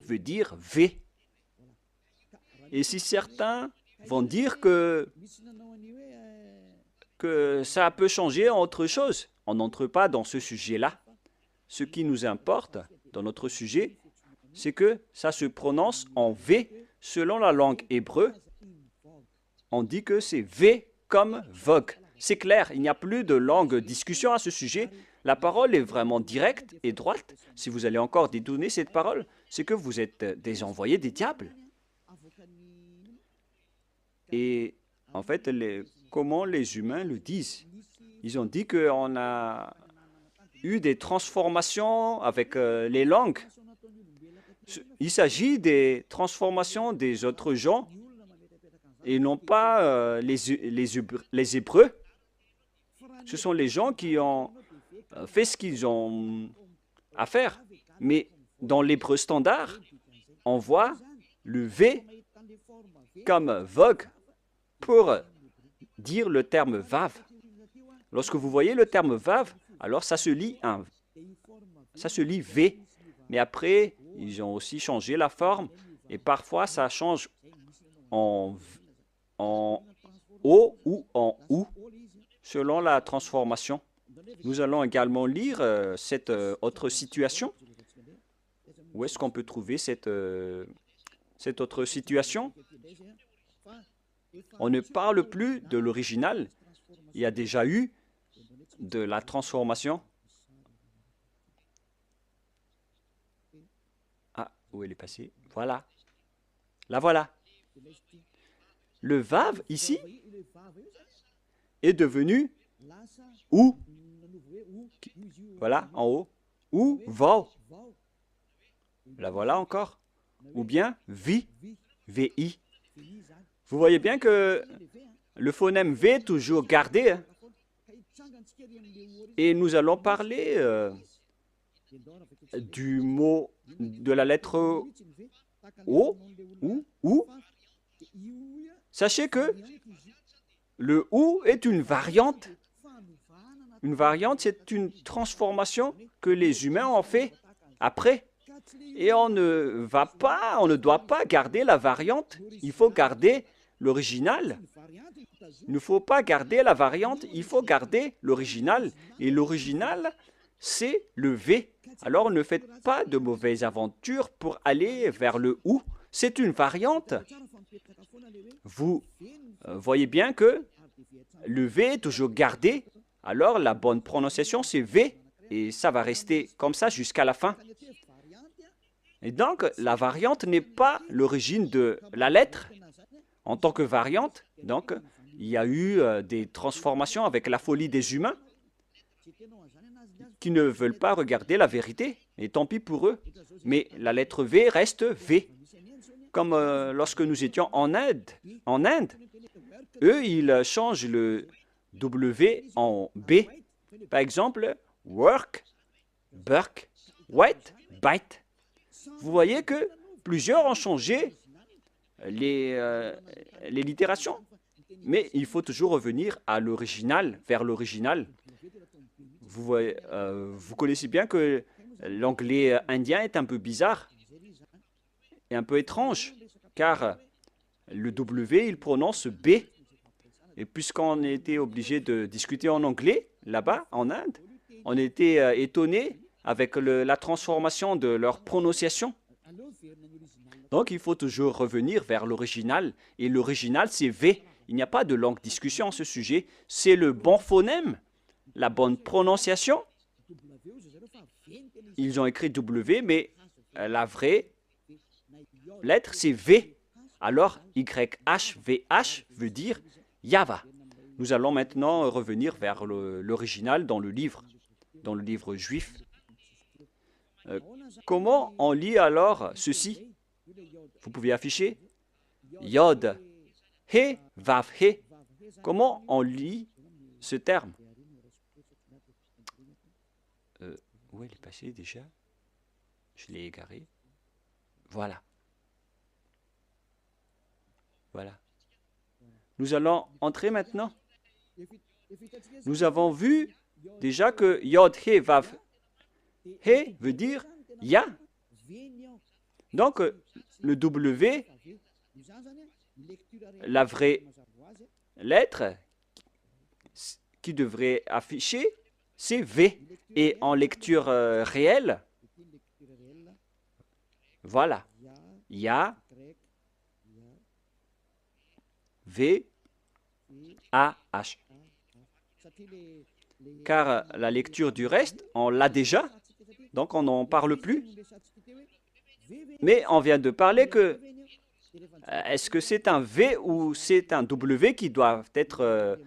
veut dire V. Et si certains vont dire que ça peut changer en autre chose, on n'entre pas dans ce sujet-là. Ce qui nous importe dans notre sujet, c'est que ça se prononce en V selon la langue hébreu. On dit que c'est V comme vogue. C'est clair, il n'y a plus de longue discussion à ce sujet. La parole est vraiment directe et droite. Si vous allez encore détourner cette parole, c'est que vous êtes des envoyés des diables. Et en fait, comment les humains le disent? Ils ont dit qu'on a eu des transformations avec les langues. Il s'agit des transformations des autres gens et non pas les Hébreux. Ce sont les gens qui ont fait ce qu'ils ont à faire. Mais dans l'hébreu standard, on voit le V comme vogue pour dire le terme vav. Lorsque vous voyez le terme vav, alors ça se lit V. Mais après, ils ont aussi changé la forme et parfois ça change en O ou en OU selon la transformation. Nous allons également lire cette autre situation. Où est-ce qu'on peut trouver cette autre situation? On ne parle plus de l'original. Il y a déjà eu de la transformation. Ah, où elle est passée? Voilà. La voilà. Le vav, ici, est devenu ou. Voilà, en haut. Ou vav. La voilà encore. Ou bien vi, vi. Vous voyez bien que le phonème V est toujours gardé. Hein? Et nous allons parler du mot, de la lettre O, ou. Sachez que le OU est une variante. Une variante, c'est une transformation que les humains ont fait après. Et on ne doit pas garder la variante. Il faut garder l'original. Il ne faut pas garder la variante, il faut garder l'original. Et l'original, c'est le V. Alors ne faites pas de mauvaises aventures pour aller vers le OU. C'est une variante. Vous voyez bien que le V est toujours gardé. Alors la bonne prononciation, c'est V. Et ça va rester comme ça jusqu'à la fin. Et donc, la variante n'est pas l'origine de la lettre. En tant que variante, donc, il y a eu des transformations avec la folie des humains qui ne veulent pas regarder la vérité. Et tant pis pour eux. Mais la lettre V reste V. Comme lorsque nous étions en Inde, eux, ils changent le W en B. Par exemple, work, burk, wet, bite. Vous voyez que plusieurs ont changé les littérations. Mais il faut toujours revenir à l'original, vers l'original. Vous connaissez bien que l'anglais indien est un peu bizarre et un peu étrange, car le W, il prononce B. Et puisqu'on était obligé de discuter en anglais, là-bas, en Inde, on était étonné avec la transformation de leur prononciation. Donc, il faut toujours revenir vers l'original. Et l'original, c'est V. Il n'y a pas de longue discussion à ce sujet. C'est le bon phonème, la bonne prononciation. Ils ont écrit W, mais la vraie lettre, c'est V. Alors, YHVH veut dire Yava. Nous allons maintenant revenir vers l'original dans le livre juif. Comment on lit alors ceci? Vous pouvez afficher Yod, He, Vav, He. Comment on lit ce terme? Où elle est passée déjà? Je l'ai égaré. Voilà. Voilà. Nous allons entrer maintenant. Nous avons vu déjà que Yod, He, Vav, He veut dire Ya. Donc, le W, la vraie lettre qui devrait afficher, c'est V. Et en lecture réelle, voilà, Ya, V, A, H. Car la lecture du reste, on l'a déjà, donc on n'en parle plus. Mais on vient de parler que est-ce que c'est un V ou c'est un W qui doit être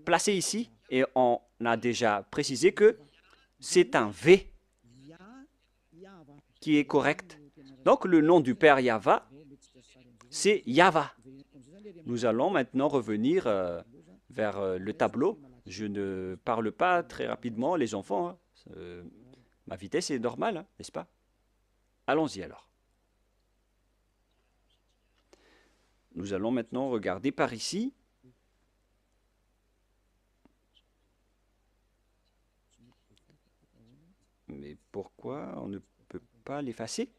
placé ici? Et on a déjà précisé que c'est un V qui est correct. Donc le nom du Père Yahva, c'est Yahva. Nous allons maintenant revenir vers le tableau. Je ne parle pas très rapidement, les enfants. Hein. Ma vitesse est normale, hein, n'est-ce pas? Allons-y alors. Nous allons maintenant regarder par ici. Mais pourquoi on ne peut pas l'effacer?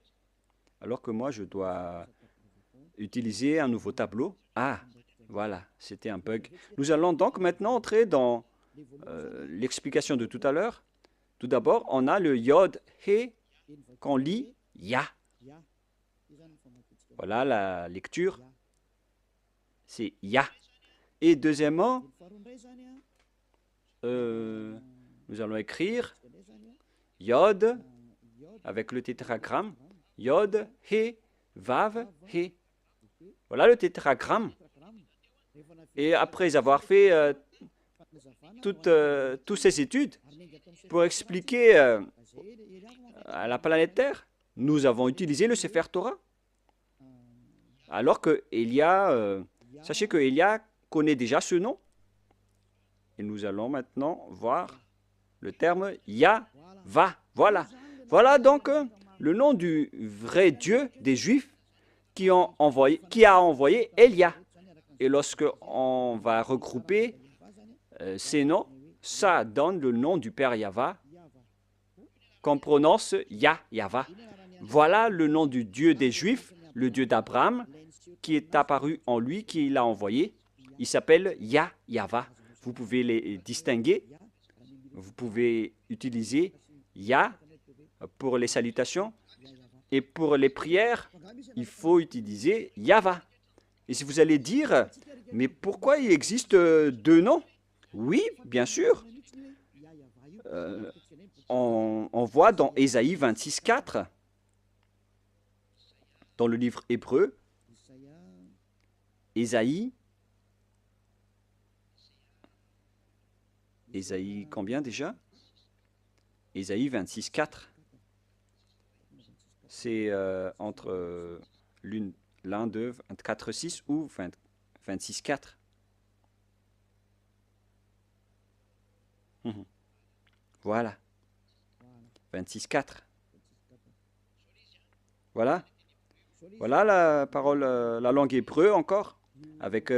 Alors que moi, je dois utiliser un nouveau tableau. Ah, voilà, c'était un bug. Nous allons donc maintenant entrer dans l'explication de tout à l'heure. Tout d'abord, on a le Yod, He, qu'on lit Ya. Voilà la lecture. C'est Ya. Et deuxièmement, nous allons écrire Yod avec le tétragramme. Yod, He, Vav, He. Voilà le tétragramme. Et après avoir fait toutes ces études pour expliquer à la planète Terre, nous avons utilisé le Sefer Torah. Alors que Elia, sachez que Elia connaît déjà ce nom. Et nous allons maintenant voir le terme Yahva. Voilà. Voilà donc le nom du vrai Dieu des Juifs qui a envoyé Elia. Et lorsque on va regrouper ces noms, ça donne le nom du Père Yahva qu'on prononce Yahva. Voilà le nom du Dieu des Juifs, le Dieu d'Abraham, qui est apparu en lui, qui l'a envoyé. Il s'appelle Yahva. Vous pouvez les distinguer. Vous pouvez utiliser Ya pour les salutations. Et pour les prières, il faut utiliser Yahva. Et si vous allez dire, mais pourquoi il existe deux noms? Oui, bien sûr. On voit dans Ésaïe 26:4, dans le livre hébreu, Ésaïe combien déjà? Ésaïe 26:4. C'est entre l'un, 2, 24, 6 ou 26:4. Voilà. 26:4. Voilà. Voilà la parole, la langue hébreu encore, avec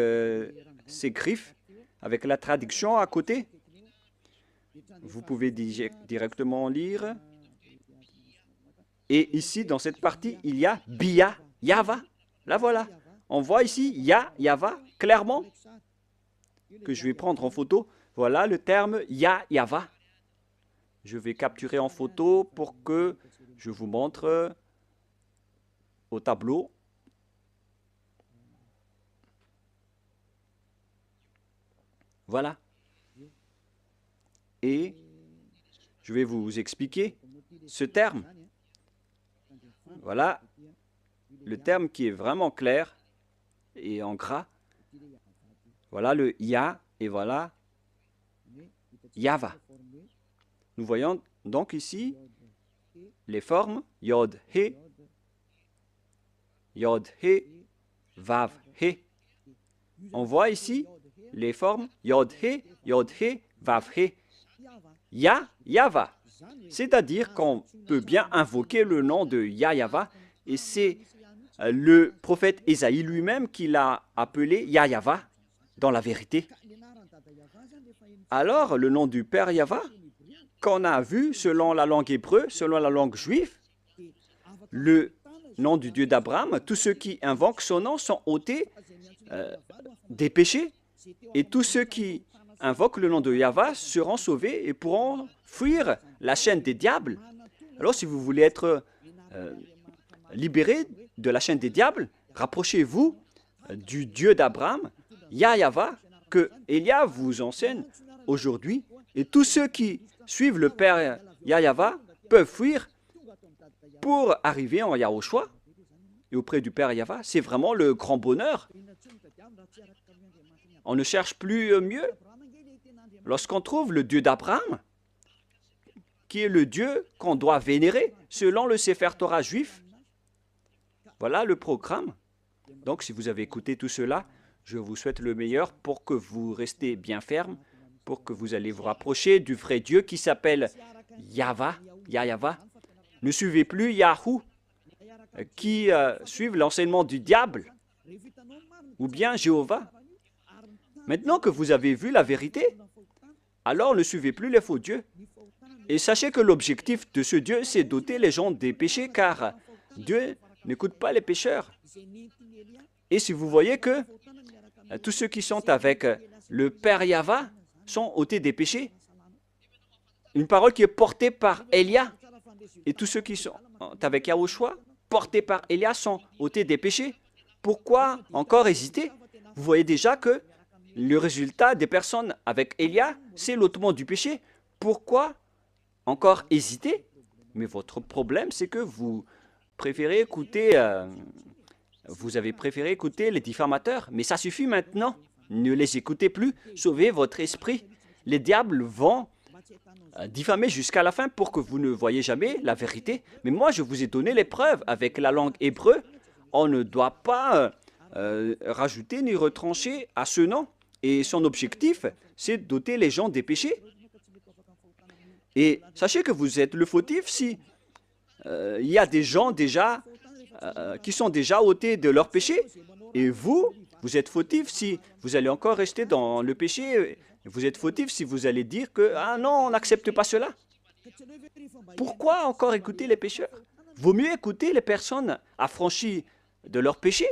ses griffes, avec la traduction à côté. Vous pouvez directement lire. Et ici, dans cette partie, il y a Bia, Yahva. Là, voilà. On voit ici Yahva, clairement, que je vais prendre en photo. Voilà le terme Yahva. Je vais capturer en photo pour que je vous montre au tableau. Voilà. Et je vais vous expliquer ce terme. Voilà le terme qui est vraiment clair et en gras. Voilà le Ya et voilà Yahva. Nous voyons donc ici les formes Yod, He, Vav, He. On voit ici les formes Yod, He, Vav, He. Yahva. C'est-à-dire qu'on peut bien invoquer le nom de Yahva et c'est le prophète Ésaïe lui-même qui l'a appelé Yahva dans la vérité. Alors, le nom du Père Yahva, qu'on a vu selon la langue hébreu, selon la langue juive, le nom du Dieu d'Abraham, tous ceux qui invoquent son nom sont ôtés des péchés, et tous ceux qui invoquent le nom de Yahva seront sauvés et pourront fuir la chaîne des diables. Alors, si vous voulez être libéré de la chaîne des diables, rapprochez-vous du Dieu d'Abraham, Yahva, que Élia vous enseigne aujourd'hui. Et tous ceux qui suivent le Père Yahva peuvent fuir pour arriver en Yahushua et auprès du Père Yahva. C'est vraiment le grand bonheur. On ne cherche plus mieux. Lorsqu'on trouve le Dieu d'Abraham, qui est le Dieu qu'on doit vénérer selon le Sefer Torah juif, voilà le programme. Donc, si vous avez écouté tout cela, je vous souhaite le meilleur pour que vous restez bien ferme, pour que vous allez vous rapprocher du vrai Dieu qui s'appelle Yahva. Ne suivez plus Yahou, qui suivent l'enseignement du diable, ou bien Jéhovah. Maintenant que vous avez vu la vérité, alors ne suivez plus les faux dieux. Et sachez que l'objectif de ce Dieu, c'est d'ôter les gens des péchés, car Dieu n'écoute pas les pécheurs. Et si vous voyez que tous ceux qui sont avec le Père Yahva sont ôtés des péchés, une parole qui est portée par Élia, et tous ceux qui sont avec Yahushua, portés par Élia, sont ôtés des péchés. Pourquoi encore hésiter? Vous voyez déjà que le résultat des personnes avec Élia, c'est l'ôtement du péché. Pourquoi encore hésiter? Mais votre problème, c'est que vous préférez écouter, vous avez préféré écouter les diffamateurs. Mais ça suffit maintenant. Ne les écoutez plus. Sauvez votre esprit. Les diables vont diffamer jusqu'à la fin pour que vous ne voyez jamais la vérité. Mais moi, je vous ai donné les preuves. Avec la langue hébreu, on ne doit pas rajouter ni retrancher à ce nom. Et son objectif, c'est d'ôter les gens des péchés. Et sachez que vous êtes le fautif si il y a des gens déjà qui sont déjà ôtés de leur péché. Et vous êtes fautif si vous allez encore rester dans le péché. Vous êtes fautif si vous allez dire que « Ah non, on n'accepte pas cela ». Pourquoi encore écouter les pécheurs? Vaut mieux écouter les personnes affranchies de leur péché.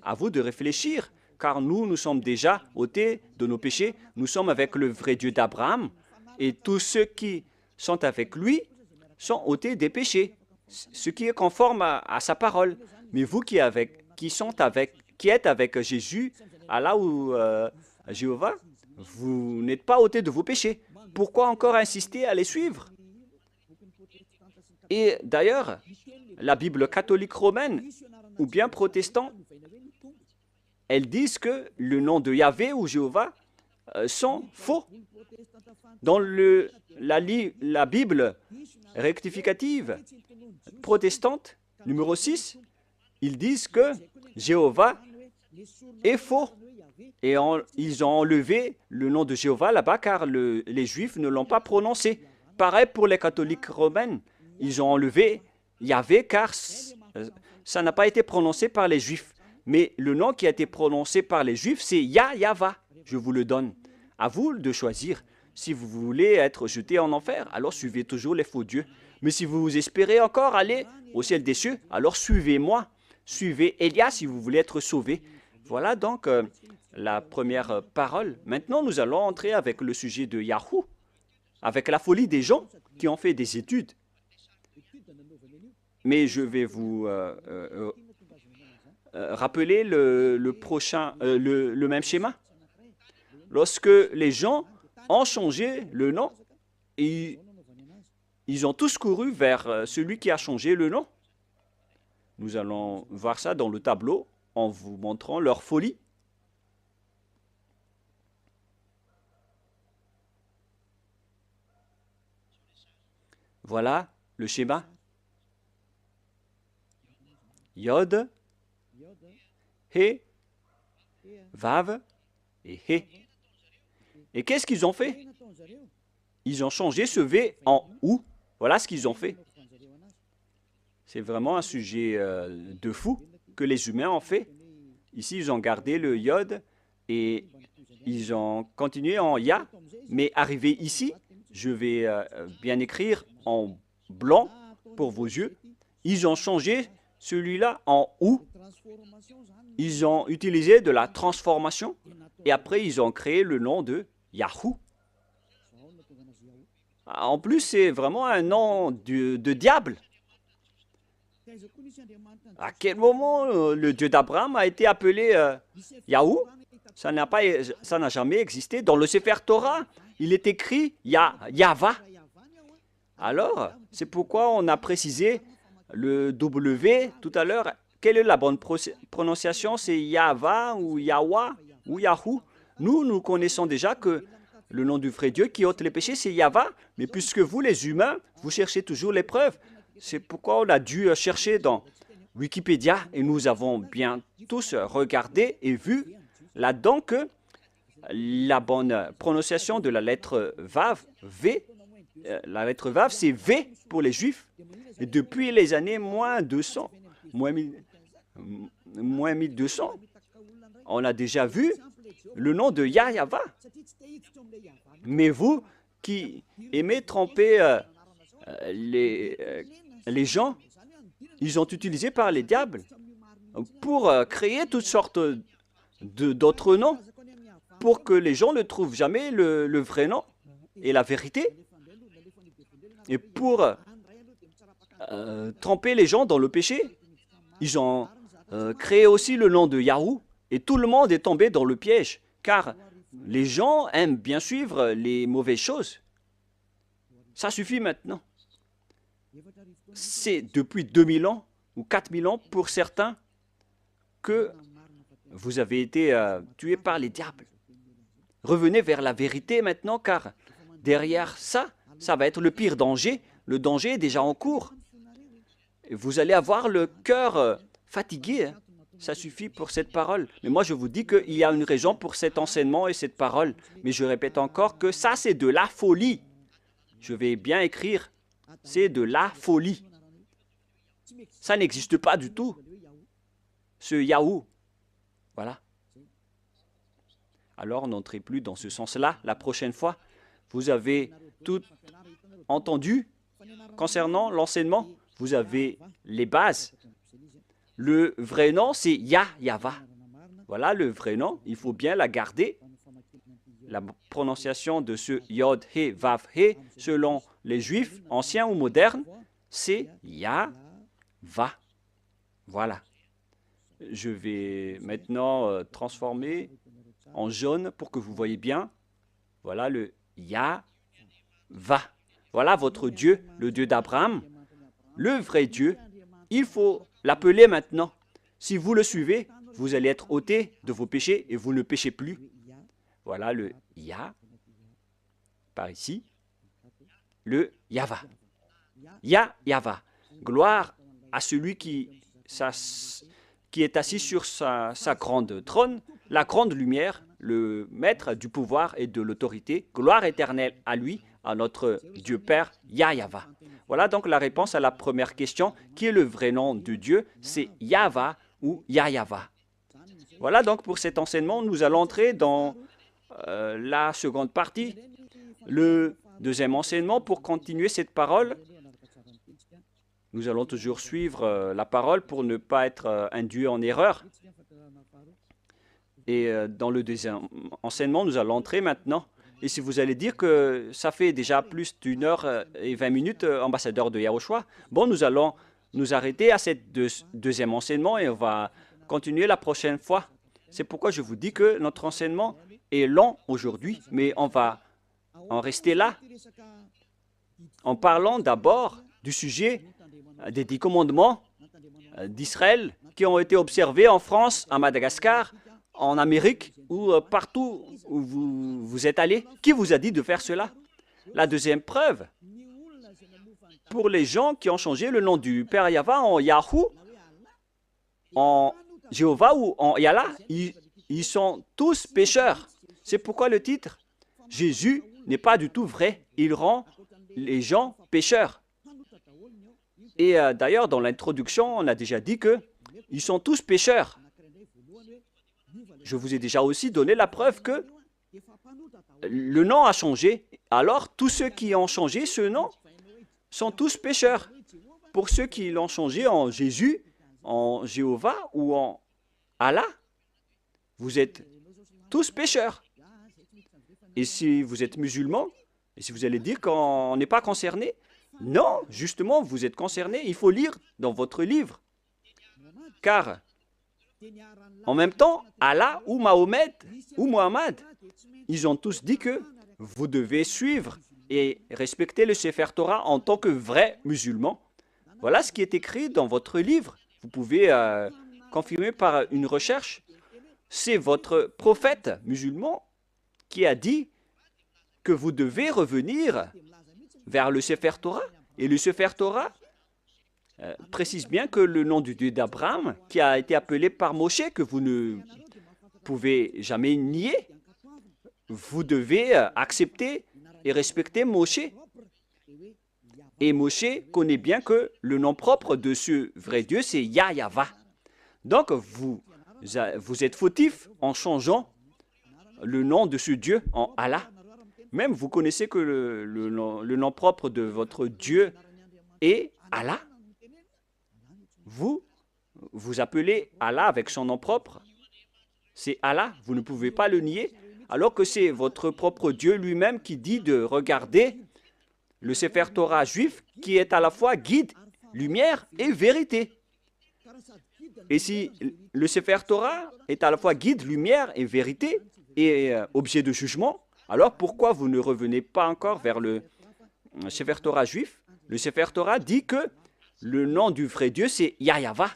À vous de réfléchir, car nous sommes déjà ôtés de nos péchés. Nous sommes avec le vrai Dieu d'Abraham. Et tous ceux qui sont avec lui sont ôtés des péchés, ce qui est conforme à sa parole. Mais vous qui êtes avec Jésus, Allah ou Jéhovah, vous n'êtes pas ôtés de vos péchés. Pourquoi encore insister à les suivre? Et d'ailleurs, la Bible catholique romaine ou bien protestante, elles disent que le nom de Yahvé ou Jéhovah sont faux. Dans la Bible rectificative protestante, numéro 6, ils disent que Jéhovah est faux. Et ils ont enlevé le nom de Jéhovah là-bas car les Juifs ne l'ont pas prononcé. Pareil pour les catholiques romaines. Ils ont enlevé Yahvé car ça n'a pas été prononcé par les Juifs. Mais le nom qui a été prononcé par les Juifs, c'est Yahva. Je vous le donne. À vous de choisir. Si vous voulez être jeté en enfer, alors suivez toujours les faux dieux. Mais si vous espérez encore aller au ciel des cieux, alors suivez-moi. Suivez Élia si vous voulez être sauvé. Voilà donc la première parole. Maintenant, nous allons entrer avec le sujet de Yahou, avec la folie des gens qui ont fait des études. Mais je vais vous rappeler le même schéma. Lorsque les gens ont changé le nom, et ils ont tous couru vers celui qui a changé le nom. Nous allons voir ça dans le tableau en vous montrant leur folie. Voilà le schéma. Yod, He, Vav et He. Et qu'est-ce qu'ils ont fait? Ils ont changé ce V en OU. Voilà ce qu'ils ont fait. C'est vraiment un sujet de fou que les humains ont fait. Ici, ils ont gardé le Yod et ils ont continué en Ya. Mais arrivé ici, je vais bien écrire en blanc pour vos yeux. Ils ont changé celui-là en ou, ils ont utilisé de la transformation et après ils ont créé le nom de Yahoo. En plus, c'est vraiment un nom de diable. À quel moment le Dieu d'Abraham a été appelé Yahoo? Ça n'a jamais existé. Dans le Sefer Torah, il est écrit Yahva. Alors, c'est pourquoi on a précisé le W tout à l'heure. Quelle est la bonne prononciation? C'est Yahva ou Yahwa ou Yahoo? Nous connaissons déjà que le nom du vrai Dieu qui ôte les péchés, c'est Yahva. Mais puisque vous, les humains, vous cherchez toujours les preuves, c'est pourquoi on a dû chercher dans Wikipédia et nous avons bien tous regardé et vu là-dedans que la bonne prononciation de la lettre Vav, V, la lettre Vav, c'est V pour les Juifs. Et depuis les années moins 200, moins 1200, on a déjà vu le nom de Yahva. Mais vous qui aimez tromper les gens, ils ont utilisé par les diables pour créer toutes sortes d'autres noms pour que les gens ne trouvent jamais le vrai nom et la vérité et pour tremper les gens dans le péché. Ils ont créé aussi le nom de Yahoo et tout le monde est tombé dans le piège car les gens aiment bien suivre les mauvaises choses. Ça suffit maintenant. C'est depuis 2000 ans ou 4000 ans pour certains que vous avez été tués par les diables. Revenez vers la vérité maintenant, car derrière ça, ça va être le pire danger. Le danger est déjà en cours. Et vous allez avoir le cœur fatigué. Hein. Ça suffit pour cette parole. Mais moi, je vous dis qu'il y a une raison pour cet enseignement et cette parole. Mais je répète encore que ça, c'est de la folie. Je vais bien écrire. C'est de la folie. Ça n'existe pas du tout. Ce Yahoo. Voilà. Alors, n'entrez plus dans ce sens-là la prochaine fois. Vous avez tout entendu concernant l'enseignement. Vous avez les bases. Le vrai nom, c'est Yahva. Voilà le vrai nom. Il faut bien la garder. La prononciation de ce Yod, He, Vav, He, selon les Juifs, anciens ou modernes, c'est Yahva. Voilà. Je vais maintenant transformer en jaune pour que vous voyez bien. Voilà le Yahva. Voilà votre Dieu, le Dieu d'Abraham, le vrai Dieu. Il faut l'appeler maintenant. Si vous le suivez, vous allez être ôtés de vos péchés et vous ne péchez plus. Voilà le Yah, par ici, le Yahva. Yahva. Gloire à celui qui est assis sur sa grande trône, la grande lumière, le maître du pouvoir et de l'autorité. Gloire éternelle à lui, à notre Dieu Père, Yahva. Voilà donc la réponse à la première question. Qui est le vrai nom de Dieu? C'est Yahva ou Yahva. Voilà donc pour cet enseignement, nous allons entrer dans la seconde partie, le deuxième enseignement. Pour continuer cette parole, nous allons toujours suivre la parole pour ne pas être induits en erreur. Et dans le deuxième enseignement, nous allons entrer maintenant. Et si vous allez dire que ça fait déjà plus d'1h20, ambassadeur de Yahushua, bon, nous allons nous arrêter à cette deuxième enseignement et on va continuer la prochaine fois. C'est pourquoi je vous dis que notre enseignement est long aujourd'hui, mais on va en rester là en parlant d'abord du sujet des 10 commandements d'Israël qui ont été observés en France, à Madagascar, en Amérique ou partout où vous êtes allés. Qui vous a dit de faire cela? La deuxième preuve, pour les gens qui ont changé le nom du Père Yahva en Yahoo, en Jéhovah ou en Yallah, ils sont tous pécheurs. C'est pourquoi le titre, Jésus n'est pas du tout vrai. Il rend les gens pécheurs. Et d'ailleurs, dans l'introduction, on a déjà dit qu'ils sont tous pécheurs. Je vous ai déjà aussi donné la preuve que le nom a changé. Alors, tous ceux qui ont changé ce nom sont tous pécheurs. Pour ceux qui l'ont changé en Jésus, en Jéhovah ou en Allah, vous êtes tous pécheurs. Et si vous êtes musulman, et si vous allez dire qu'on n'est pas concerné, non, justement, vous êtes concerné. Il faut lire dans votre livre. Car, en même temps, Allah ou Mahomet ou Mohammed, ils ont tous dit que vous devez suivre et respecter le Sefer Torah en tant que vrai musulman. Voilà ce qui est écrit dans votre livre. Vous pouvez confirmer par une recherche. C'est votre prophète musulman qui a dit que vous devez revenir vers le Sefer Torah. Et le Sefer Torah précise bien que le nom du Dieu d'Abraham, qui a été appelé par Moshe, que vous ne pouvez jamais nier, vous devez accepter et respecter Moshe. Et Moshe connaît bien que le nom propre de ce vrai Dieu, c'est Yahweh. Donc, vous êtes fautif en changeant le nom de ce Dieu en Allah. Même vous connaissez que le nom propre de votre Dieu est Allah. Vous appelez Allah avec son nom propre. C'est Allah, vous ne pouvez pas le nier, alors que c'est votre propre Dieu lui-même qui dit de regarder le Sefer Torah juif qui est à la fois guide, lumière et vérité. Et si le Sefer Torah est à la fois guide, lumière et vérité et objet de jugement, alors pourquoi vous ne revenez pas encore vers le Sefer Torah juif? Le Sefer Torah dit que le nom du vrai Dieu, c'est Yahweh,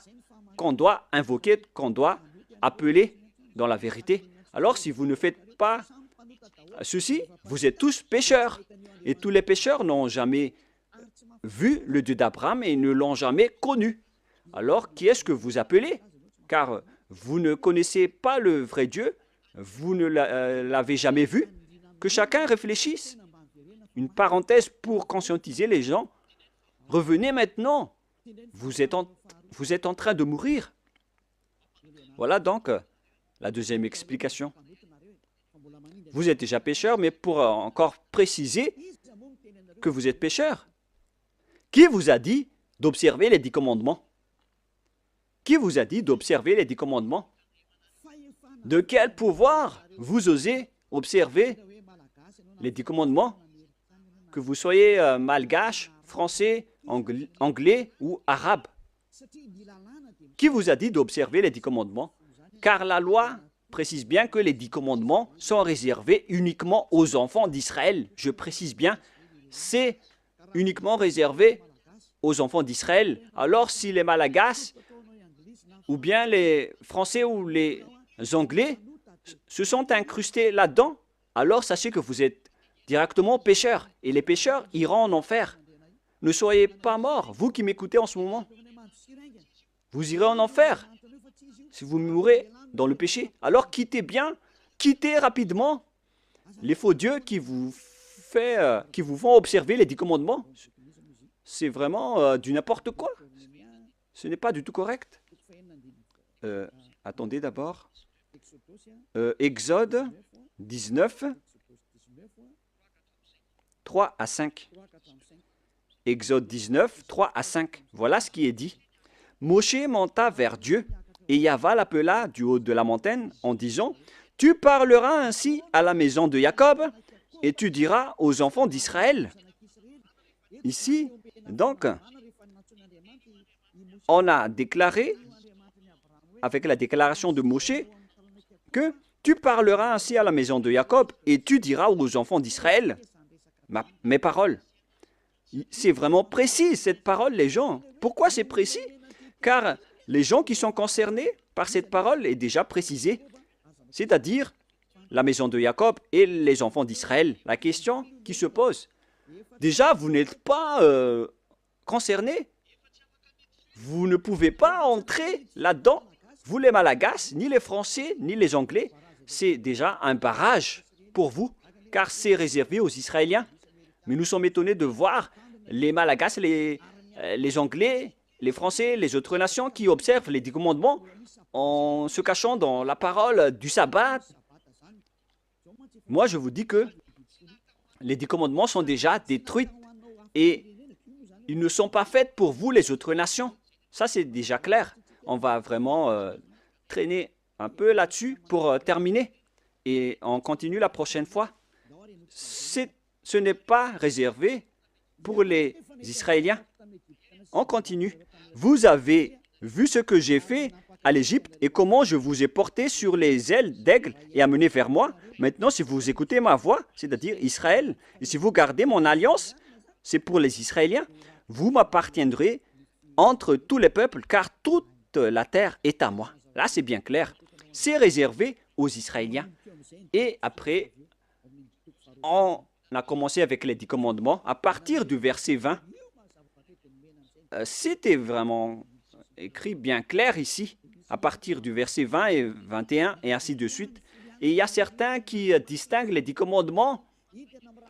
qu'on doit invoquer, qu'on doit appeler dans la vérité. Alors si vous ne faites pas ceci, vous êtes tous pécheurs. Et tous les pécheurs n'ont jamais vu le Dieu d'Abraham et ne l'ont jamais connu. Alors qui est-ce que vous appelez? Car vous ne connaissez pas le vrai Dieu, vous ne l'avez jamais vu. Que chacun réfléchisse. Une parenthèse pour conscientiser les gens. Revenez maintenant. Vous êtes en train de mourir. Voilà donc la deuxième explication. Vous êtes déjà pécheur, mais pour encore préciser que vous êtes pécheur, qui vous a dit d'observer les 10 commandements? Qui vous a dit d'observer les 10 commandements? De quel pouvoir vous osez observer les 10 commandements? Que vous soyez malgache, français, anglais ou arabe. Qui vous a dit d'observer les 10 commandements? Car la loi précise bien que les 10 commandements sont réservés uniquement aux enfants d'Israël. Je précise bien, c'est uniquement réservé aux enfants d'Israël. Alors si les Malagasy, ou bien les Français ou les Anglais se sont incrustés là-dedans, alors sachez que vous êtes directement pécheurs. Et les pécheurs iront en enfer. Ne soyez pas morts, vous qui m'écoutez en ce moment. Vous irez en enfer si vous mourrez dans le péché. Alors quittez rapidement les faux dieux qui vous font observer les 10 commandements. C'est vraiment du n'importe quoi. Ce n'est pas du tout correct. Attendez d'abord. Exode 19, 3 à 5. Exode 19, 3 à 5. Voilà ce qui est dit. Moshe monta vers Dieu, et Yahweh l'appela du haut de la montagne en disant, « Tu parleras ainsi à la maison de Jacob, et tu diras aux enfants d'Israël. » Ici, donc, on a déclaré, avec la déclaration de Moshe, que tu parleras ainsi à la maison de Jacob, et tu diras aux enfants d'Israël mes paroles. C'est vraiment précis, cette parole, les gens. Pourquoi c'est précis? Car les gens qui sont concernés par cette parole est déjà précisée, c'est-à-dire la maison de Jacob et les enfants d'Israël. La question qui se pose, déjà, vous n'êtes pas concernés. Vous ne pouvez pas entrer là-dedans. Vous, les Malagasy, ni les Français, ni les Anglais, c'est déjà un barrage pour vous, car c'est réservé aux Israéliens. Mais nous sommes étonnés de voir les Malagasy, les Anglais, les Français, les autres nations qui observent les 10 commandements en se cachant dans la parole du sabbat. Moi, je vous dis que les 10 commandements sont déjà détruits et ils ne sont pas faits pour vous, les autres nations. Ça, c'est déjà clair. on va vraiment traîner un peu là-dessus pour terminer. Et on continue la prochaine fois. Ce n'est pas réservé pour les Israéliens. On continue. Vous avez vu ce que j'ai fait à l'Égypte et comment je vous ai porté sur les ailes d'aigle et amené vers moi. Maintenant, si vous écoutez ma voix, c'est-à-dire Israël, et si vous gardez mon alliance, c'est pour les Israéliens, vous m'appartiendrez entre tous les peuples, car toute la terre est à moi. Là, c'est bien clair. C'est réservé aux Israéliens. Et après, on a commencé avec les 10 commandements. À partir du verset 20, c'était vraiment écrit bien clair ici, à partir du verset 20 et 21, et ainsi de suite. Et il y a certains qui distinguent les 10 commandements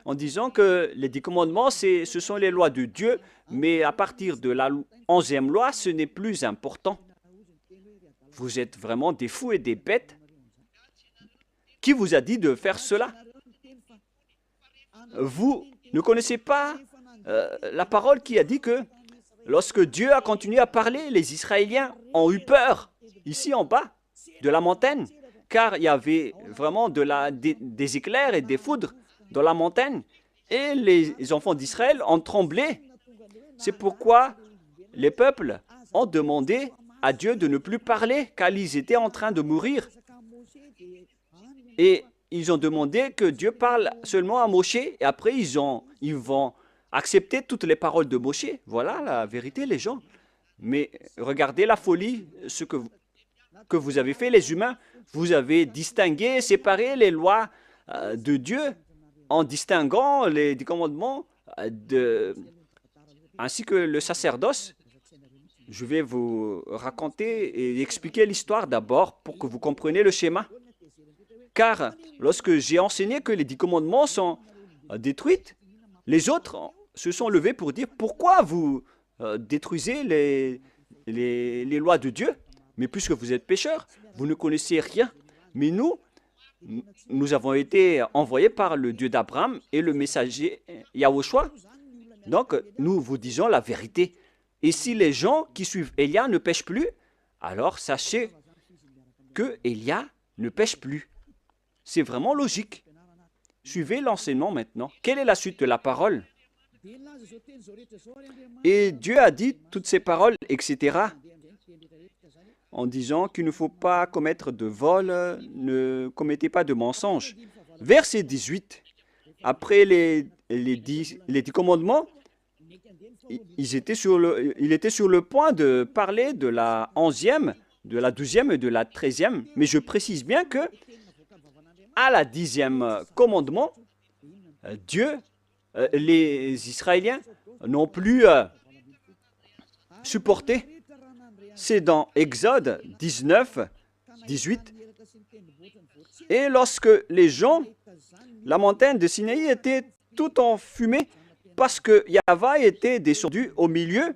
en disant que les 10 commandements, ce sont les lois de Dieu, mais à partir de la 11e loi, ce n'est plus important. Vous êtes vraiment des fous et des bêtes. Qui vous a dit de faire cela? Vous ne connaissez pas la parole qui a dit que lorsque Dieu a continué à parler, les Israéliens ont eu peur, ici en bas, de la montagne, car il y avait vraiment des éclairs et des foudres dans la montagne, et les enfants d'Israël ont tremblé. C'est pourquoi les peuples ont demandé à Dieu de ne plus parler, car ils étaient en train de mourir. Et ils ont demandé que Dieu parle seulement à Moshe, et après ils vont accepter toutes les paroles de Moshe. Voilà la vérité, les gens. Mais regardez la folie, ce que vous avez fait, les humains. Vous avez distingué, séparé les lois de Dieu en distinguant les 10 commandements ainsi que le sacerdoce. Je vais vous raconter et expliquer l'histoire d'abord pour que vous compreniez le schéma. Car lorsque j'ai enseigné que les 10 commandements sont détruits, les autres se sont levés pour dire pourquoi vous détruisez les lois de Dieu. Mais puisque vous êtes pécheurs, vous ne connaissez rien. Mais nous avons été envoyés par le Dieu d'Abraham et le messager Yahushua. Donc, nous vous disons la vérité. Et si les gens qui suivent Élia ne pêchent plus, alors sachez que Élia ne pêche plus. C'est vraiment logique. Suivez l'enseignement maintenant. Quelle est la suite de la parole? Et Dieu a dit toutes ces paroles, etc., en disant qu'il ne faut pas commettre de vol, ne commettez pas de mensonge. Verset 18, après les 10 commandements, il était sur le point de parler de la 11e, de la 12e et de la 13e, mais je précise bien que à la 10e commandement, les Israéliens n'ont plus supporté. C'est dans Exode 19, 18. Et lorsque les gens, la montagne de Sinaï était tout en fumée parce que Yahva était descendu au milieu.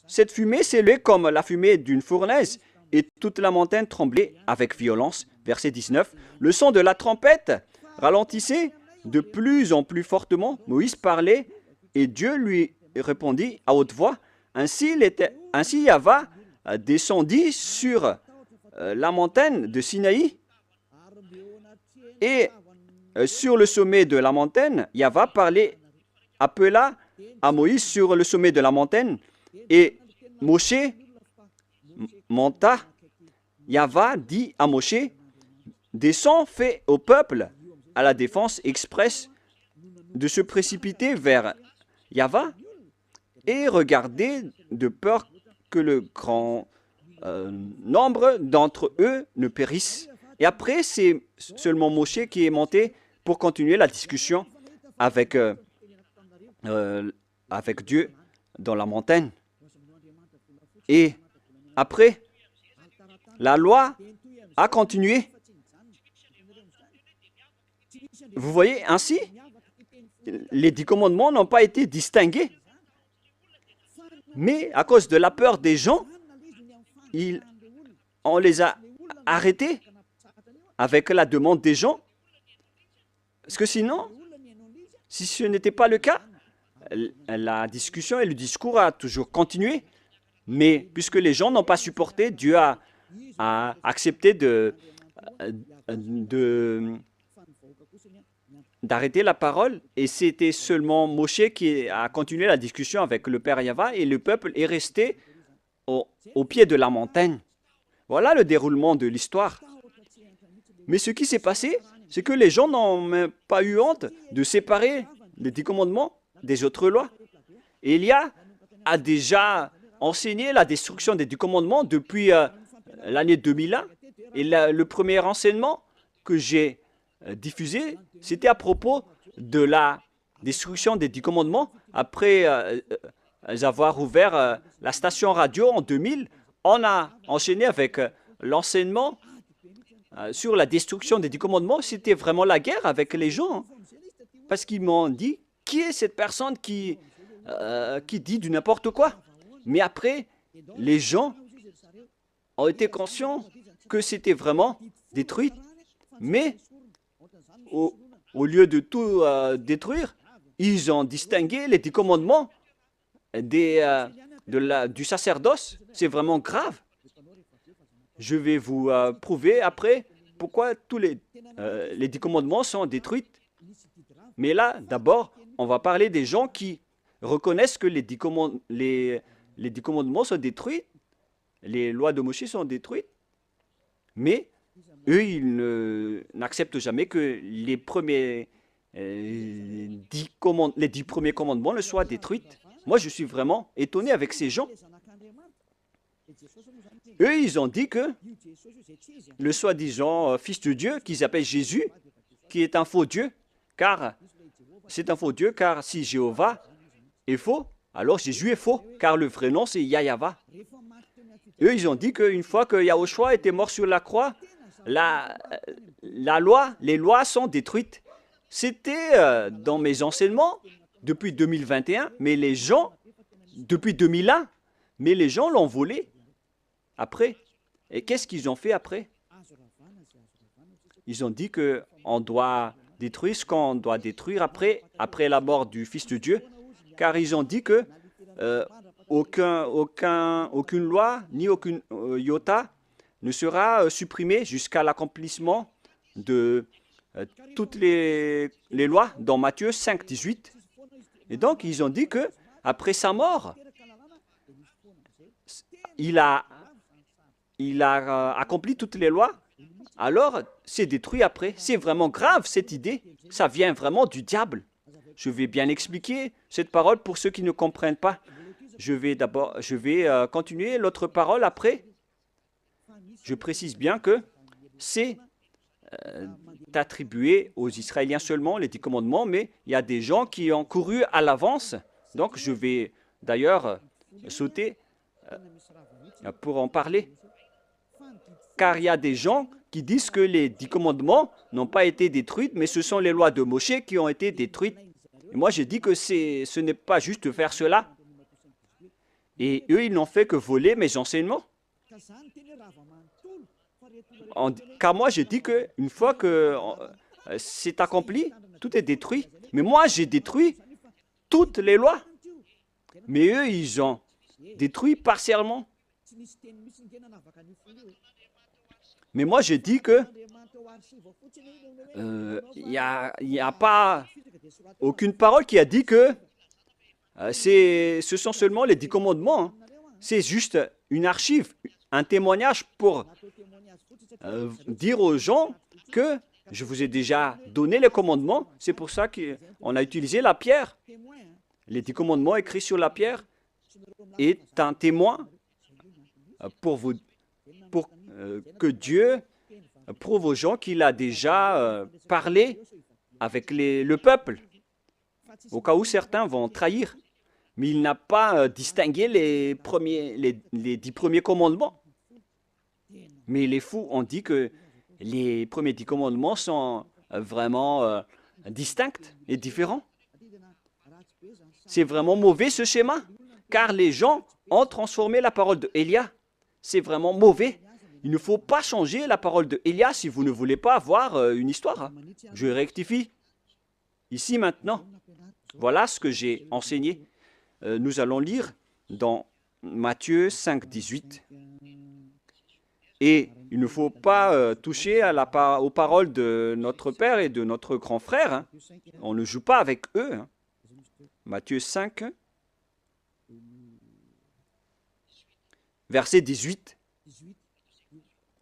Cette fumée s'élevait comme la fumée d'une fournaise et toute la montagne tremblait avec violence. Verset 19. Le son de la trompette ralentissait de plus en plus fortement. Moïse parlait et Dieu lui répondit à haute voix. Ainsi Yahva descendit sur la montagne de Sinaï et sur le sommet de la montagne, Yahva appela à Moïse sur le sommet de la montagne et Moshe monta. Yahva dit à Moshe, descends, fais au peuple à la défense expresse de se précipiter vers Yahva et regardez de peur que le grand nombre d'entre eux ne périssent. Et après, c'est seulement Moshe qui est monté pour continuer la discussion avec Dieu dans la montagne. Et après, la loi a continué. Vous voyez, ainsi, les 10 commandements n'ont pas été distingués. Mais à cause de la peur des gens, on les a arrêtés avec la demande des gens. Parce que sinon, si ce n'était pas le cas, la discussion et le discours a toujours continué. Mais puisque les gens n'ont pas supporté, Dieu a accepté d'arrêter la parole. Et c'était seulement Moshe qui a continué la discussion avec le Père Yahva et le peuple est resté au pied de la montagne. Voilà le déroulement de l'histoire. Mais ce qui s'est passé, c'est que les gens n'ont même pas eu honte de séparer les 10 commandements des autres lois. Élia a déjà enseigné la destruction des 10 commandements depuis l'année 2001. Et le premier enseignement que j'ai diffusé, c'était à propos de la destruction des 10 commandements. Après avoir ouvert la station radio en 2000, on a enchaîné avec l'enseignement sur la destruction des 10 commandements. C'était vraiment la guerre avec les gens. Hein, parce qu'ils m'ont dit, qui est cette personne qui dit du n'importe quoi? Mais après, les gens ont été conscients que c'était vraiment détruit. Mais au lieu de tout détruire, ils ont distingué les 10 commandements du sacerdoce. C'est vraiment grave. Je vais vous prouver après pourquoi tous les 10 commandements sont détruits. Mais là, d'abord, on va parler des gens qui reconnaissent que les 10 commandements sont détruits, les lois de Moïse sont détruites, mais eux, ils n'acceptent jamais que les 10 premiers commandements ne soient détruits. Moi, je suis vraiment étonné avec ces gens. Eux, ils ont dit que le soi-disant fils de Dieu, qu'ils appellent Jésus, qui est un faux Dieu, car c'est un faux Dieu, car si Jéhovah est faux, alors Jésus est faux, car le vrai nom, c'est Yahva. Eux, ils ont dit qu'une fois que Yahushua était mort sur la croix, les lois sont détruites. C'était dans mes enseignements depuis 2021, mais les gens, depuis 2001, mais les gens l'ont volé après. Et qu'est-ce qu'ils ont fait après? Ils ont dit qu'on doit détruire ce qu'on doit détruire après la mort du Fils de Dieu, car ils ont dit que aucune loi ni aucune iota ne sera supprimée jusqu'à l'accomplissement de toutes les lois dans Matthieu 5, 18. Et donc, ils ont dit que après sa mort, il a accompli toutes les lois, alors c'est détruit après. C'est vraiment grave cette idée. Ça vient vraiment du diable. Je vais bien expliquer cette parole pour ceux qui ne comprennent pas. Je vais continuer l'autre parole après. Je précise bien que c'est attribué aux Israéliens seulement, les 10 commandements, mais il y a des gens qui ont couru à l'avance. Donc je vais d'ailleurs sauter pour en parler. Car il y a des gens qui disent que les 10 commandements n'ont pas été détruits, mais ce sont les lois de Moshe qui ont été détruites. Et moi, j'ai dit que ce n'est pas juste de faire cela. Et eux, ils n'ont fait que voler mes enseignements. Car moi, j'ai dit qu'une fois que c'est accompli, tout est détruit. Mais moi, j'ai détruit toutes les lois. Mais eux, ils ont détruit partiellement. Mais moi, je dis que il n'y a pas aucune parole qui a dit que ce sont seulement les 10 commandements. Hein. C'est juste une archive, un témoignage pour dire aux gens que je vous ai déjà donné les commandements. C'est pour ça qu'on a utilisé la pierre. Les 10 commandements écrits sur la pierre est un témoin pour que Dieu prouve aux gens qu'il a déjà parlé avec le peuple, au cas où certains vont trahir. Mais il n'a pas distingué les 10 premiers commandements. Mais les fous ont dit que les premiers 10 commandements sont vraiment distincts et différents. C'est vraiment mauvais ce schéma, car les gens ont transformé la parole de Élia. C'est vraiment mauvais. Il ne faut pas changer la parole de Élia si vous ne voulez pas avoir une histoire. Je rectifie. Ici maintenant, voilà ce que j'ai enseigné. Nous allons lire dans Matthieu 5, 18. Et il ne faut pas toucher aux paroles de notre Père et de notre grand frère. Hein. On ne joue pas avec eux. Hein. Matthieu 5, verset 18.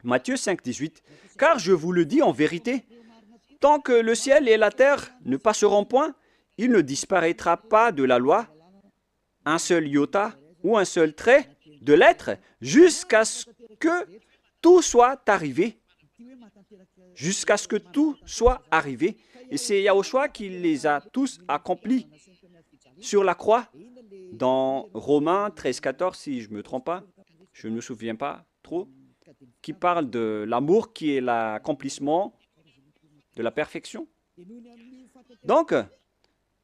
Matthieu 5, 18. Car je vous le dis en vérité, tant que le ciel et la terre ne passeront point, il ne disparaîtra pas de la loi un seul iota ou un seul trait de lettre jusqu'à ce que tout soit arrivé. Jusqu'à ce que tout soit arrivé. Et c'est Yahushua qui les a tous accomplis sur la croix. Dans Romains 13, 14, si je ne me trompe pas, je ne me souviens pas trop, qui parle de l'amour qui est l'accomplissement de la perfection. Donc,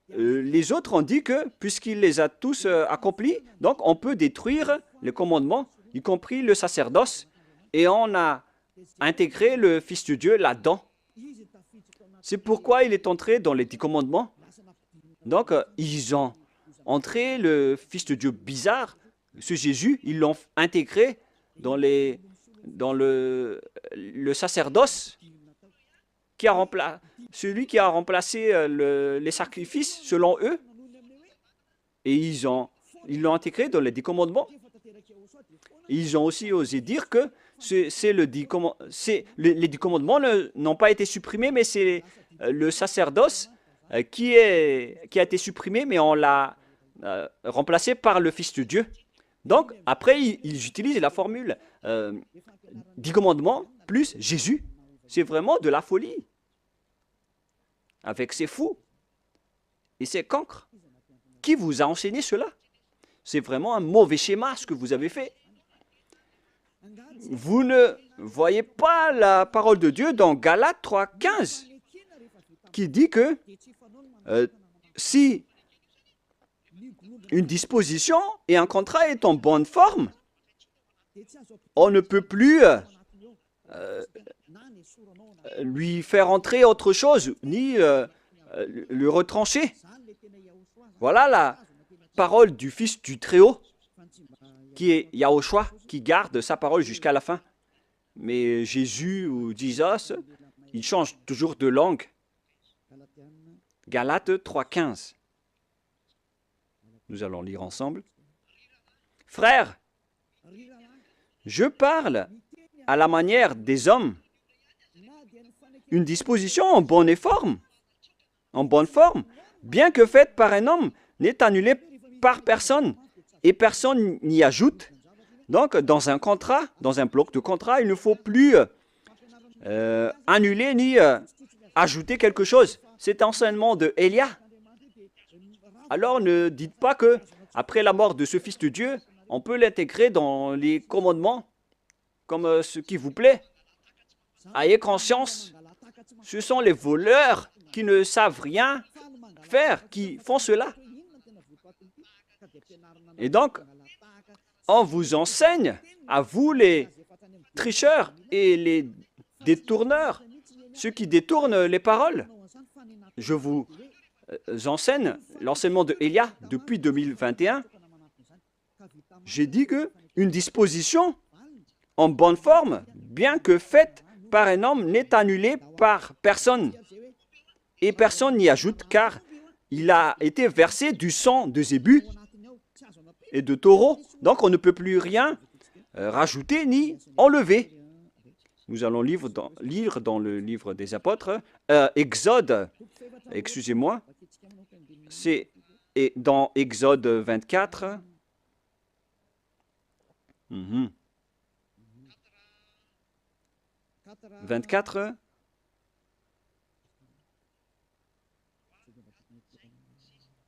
les autres ont dit que, puisqu'il les a tous accomplis, donc on peut détruire les commandements, y compris le sacerdoce, et on a intégré le Fils de Dieu là-dedans. C'est pourquoi il est entré dans les 10 commandements. Donc, ils ont entré le Fils de Dieu bizarre, ce Jésus, ils l'ont intégré dans le sacerdoce, celui qui a remplacé les sacrifices selon eux, et ils l'ont intégré dans les 10 commandements. Ils ont aussi osé dire que les 10 commandements n'ont pas été supprimés, mais c'est le sacerdoce qui a été supprimé, mais on l'a remplacé par le Fils de Dieu. Donc, après, ils utilisent la formule 10 commandements plus Jésus. C'est vraiment de la folie. Avec ces fous et ces cancres. Qui vous a enseigné cela? C'est vraiment un mauvais schéma ce que vous avez fait. Vous ne voyez pas la parole de Dieu dans Galates 3, 15 qui dit que si une disposition et un contrat est en bonne forme, on ne peut plus lui faire entrer autre chose, ni le retrancher. Voilà la parole du Fils du Très-Haut, qui est Yahushua, qui garde sa parole jusqu'à la fin. Mais Jésus ou Jesus, il change toujours de langue. Galates 3,15. Nous allons lire ensemble. Frères, je parle à la manière des hommes. Une disposition en bonne forme, bien que faite par un homme, n'est annulée par personne et personne n'y ajoute. Donc, dans un contrat, dans un bloc de contrat, il ne faut plus annuler ni ajouter quelque chose. C'est l'enseignement de Élia. Alors, ne dites pas que après la mort de ce Fils de Dieu, on peut l'intégrer dans les commandements comme ce qui vous plaît. Ayez conscience, ce sont les voleurs qui ne savent rien faire, qui font cela. Et donc, on vous enseigne, à vous les tricheurs et les détourneurs, ceux qui détournent les paroles. Je vous enseigne l'enseignement de Élia depuis 2021. J'ai dit qu'une disposition en bonne forme, bien que faite par un homme, n'est annulée par personne. Et personne n'y ajoute, car il a été versé du sang de zébu et de taureau. Donc on ne peut plus rien rajouter ni enlever. Nous allons lire dans le livre des apôtres, Exode, excusez-moi, c'est dans Exode 24. 24.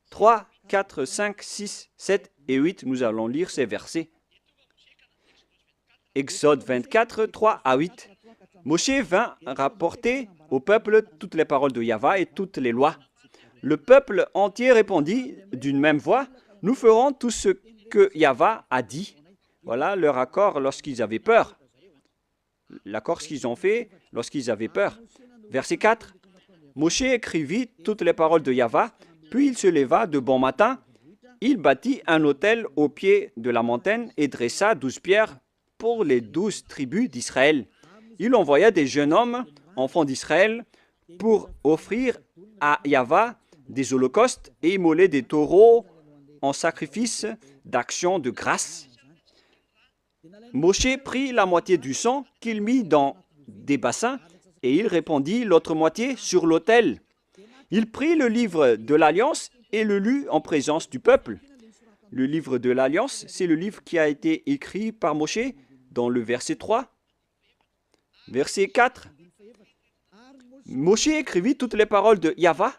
« 3, 4, 5, 6, 7 et 8, nous allons lire ces versets. Exode 24, 3 à 8. Moshe vint rapporter au peuple toutes les paroles de Yahva et toutes les lois. Le peuple entier répondit d'une même voix, « Nous ferons tout ce que Yahva a dit. » Voilà leur accord lorsqu'ils avaient peur. L'accord qu'ils ont fait lorsqu'ils avaient peur. Verset 4. Moshe écrivit toutes les paroles de Yahva, puis il se leva de bon matin il bâtit un autel au pied de la montagne et dressa 12 pierres pour les 12 tribus d'Israël. Il envoya des jeunes hommes, enfants d'Israël, pour offrir à Yahvé des holocaustes et immoler des taureaux en sacrifice d'action de grâce. Moshe prit la moitié du sang qu'il mit dans des bassins et il répandit l'autre moitié sur l'autel. Il prit le livre de l'Alliance et le lut en présence du peuple. Le livre de l'Alliance, c'est le livre qui a été écrit par Moshe dans le verset 3. Verset 4. Moshe écrivit toutes les paroles de Yahvé.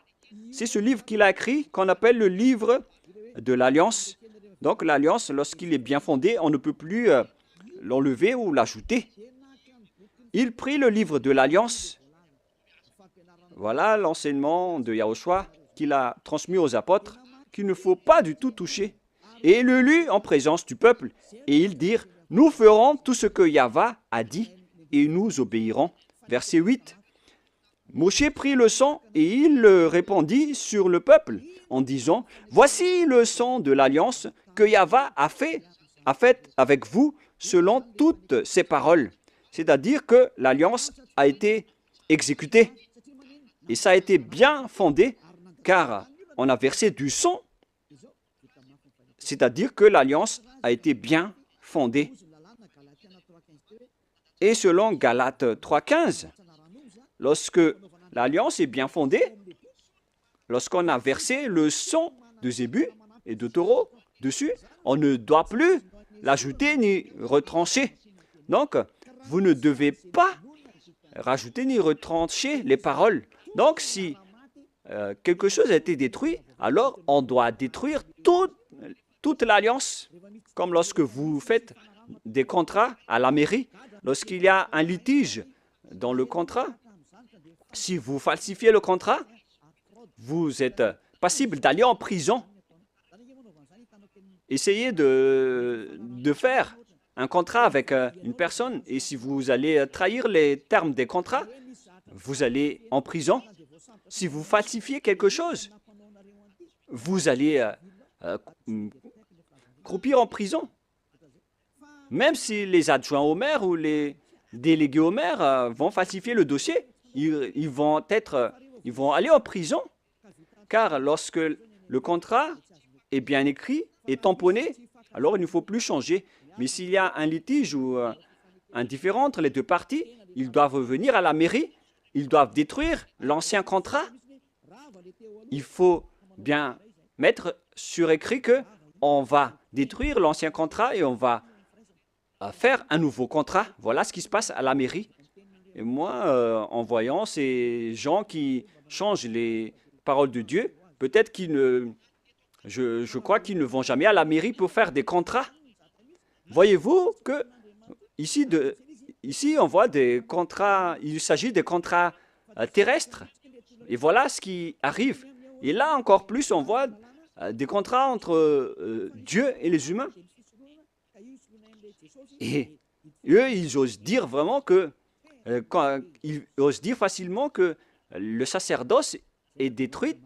C'est ce livre qu'il a écrit qu'on appelle le livre de l'Alliance. Donc l'Alliance, lorsqu'il est bien fondé, on ne peut plus l'enlever ou l'ajouter. Il prit le livre de l'Alliance. Voilà l'enseignement de Yahushua qu'il a transmis aux apôtres, qu'il ne faut pas du tout toucher. Et il le lut en présence du peuple. Et ils dirent, nous ferons tout ce que Yahvé a dit et nous obéirons. Verset 8. Moshe prit le sang et il le répandit sur le peuple en disant, voici le sang de l'alliance que Yahvé a fait avec vous selon toutes ses paroles. C'est-à-dire que l'alliance a été exécutée. Et ça a été bien fondé car on a versé du sang. C'est-à-dire que l'alliance a été bien fondée. Et selon Galates 3,15, lorsque l'alliance est bien fondée, lorsqu'on a versé le sang de zébu et de taureau dessus, on ne doit plus l'ajouter ni retrancher. Donc, vous ne devez pas rajouter ni retrancher les paroles. Donc, si quelque chose a été détruit, alors on doit détruire toute l'alliance. Comme lorsque vous faites des contrats à la mairie, lorsqu'il y a un litige dans le contrat, si vous falsifiez le contrat, vous êtes passible d'aller en prison. Essayez de faire un contrat avec une personne et si vous allez trahir les termes des contrats, vous allez en prison. Si vous falsifiez quelque chose, vous allez croupir en prison. Même si les adjoints au maire ou les délégués au maire vont falsifier le dossier, ils vont aller en prison. Car lorsque le contrat est bien écrit et tamponné, alors il ne faut plus changer. Mais s'il y a un litige ou un différend entre les deux parties, ils doivent venir à la mairie, ils doivent détruire l'ancien contrat. Il faut bien mettre sur écrit qu'on va détruire l'ancien contrat et on va faire un nouveau contrat. Voilà ce qui se passe à la mairie. Et moi, en voyant ces gens qui changent les paroles de Dieu, peut-être qu'ils ne... Je crois qu'ils ne vont jamais à la mairie pour faire des contrats. Voyez-vous que ici, on voit des contrats, il s'agit des contrats terrestres. Et voilà ce qui arrive. Et là, encore plus, on voit des contrats entre Dieu et les humains. Et eux, ils osent dire vraiment que, ils osent dire facilement que le sacerdoce est détruit.